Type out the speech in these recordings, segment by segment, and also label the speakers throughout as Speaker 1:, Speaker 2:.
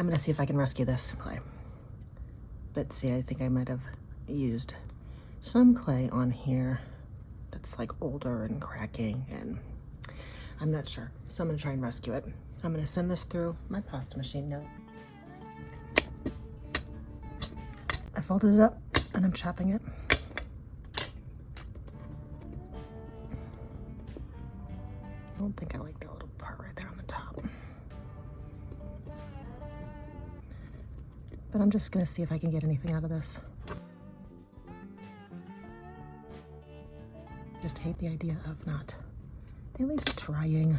Speaker 1: I'm gonna see if I can rescue this clay. But see, I think I might have used some clay on here that's like older and cracking, and I'm not sure. So I'm gonna try and rescue it. I'm gonna send this through my pasta machine now. I folded it up and I'm chopping it. I don't think I like that little part right there on the top. But I'm just gonna see if I can get anything out of this. Just hate the idea of not at least trying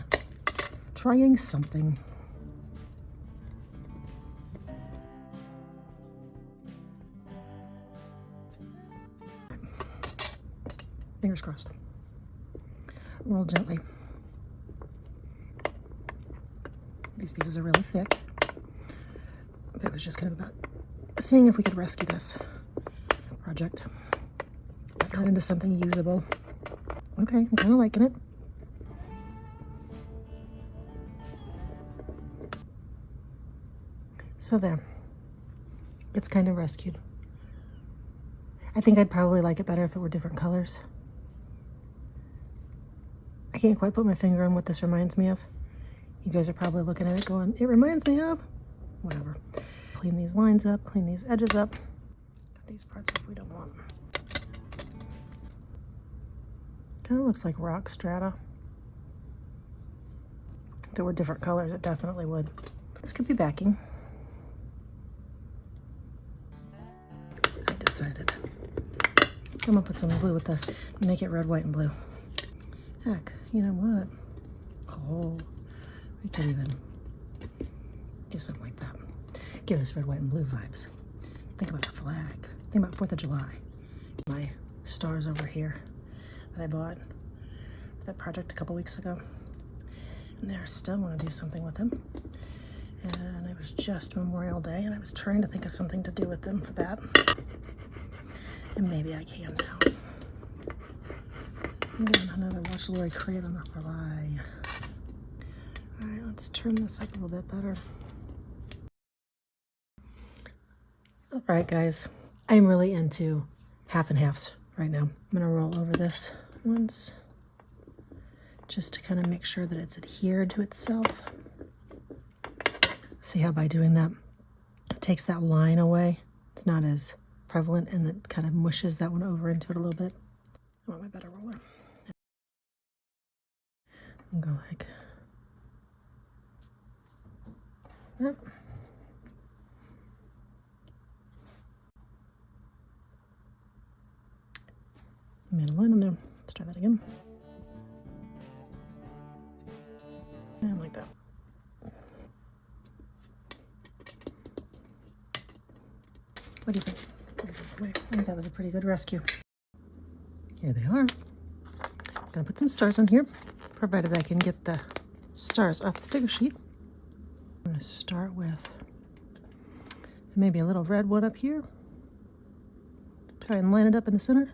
Speaker 1: something. Fingers crossed. Roll gently. These pieces are really thick. But it was just kind of about seeing if we could rescue this project. Cut into something usable. Okay, I'm kind of liking it. So there. It's kind of rescued. I think I'd probably like it better if it were different colors. I can't quite put my finger on what this reminds me of. You guys are probably looking at it going, it reminds me of whatever. Clean these lines up, clean these edges up. Cut these parts off we don't want. Kind of looks like rock strata. If there were different colors, it definitely would. This could be backing. I decided I'm gonna put some blue with this and make it red, white, and blue. Heck, you know what? Oh, we could even do something like that. Give us red, white, and blue vibes. Think about our flag. Think about 4th of July. My stars over here that I bought for that project a couple weeks ago. And I still want to do something with them. And it was just Memorial Day, and I was trying to think of something to do with them for that. And maybe I can now. I'm getting another Watch Lori crate on the fly. All right, let's turn this up a little bit better. All right, guys, I'm really into half and halves right now. I'm gonna roll over this once, just to kind of make sure that it's adhered to itself. See how by doing that, it takes that line away. It's not as prevalent, and it kind of mushes that one over into it a little bit. I want my better roller. I'll go like that. Made a line on there. Let's try that again. And like that. What do you think? I think that was a pretty good rescue. Here they are. I'm gonna put some stars on here, provided I can get the stars off the sticker sheet. I'm gonna start with maybe a little red one up here. Try and line it up in the center.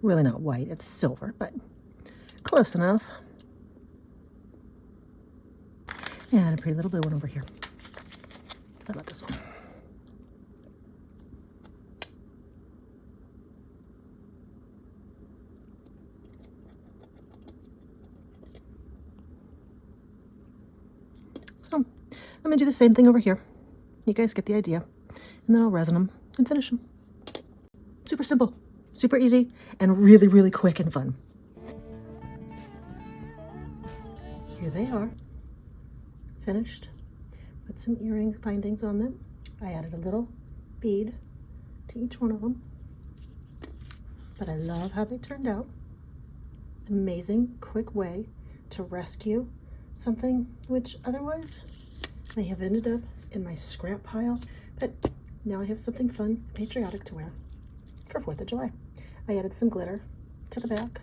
Speaker 1: Really not white, it's silver, but close enough. And a pretty little blue one over here. How about this one? So I'm gonna do the same thing over here. You guys get the idea. And then I'll resin them and finish them. Super simple, super easy, and really, really quick and fun. Here they are, finished. Put some earring bindings on them. I added a little bead to each one of them. But I love how they turned out. Amazing, quick way to rescue something which otherwise may have ended up in my scrap pile. But now I have something fun and patriotic to wear for 4th of July. I added some glitter to the back.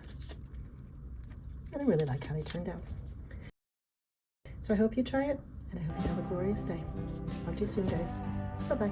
Speaker 1: And I really like how they turned out. So I hope you try it, and I hope you have a glorious day. Talk to you soon, guys. Bye-bye.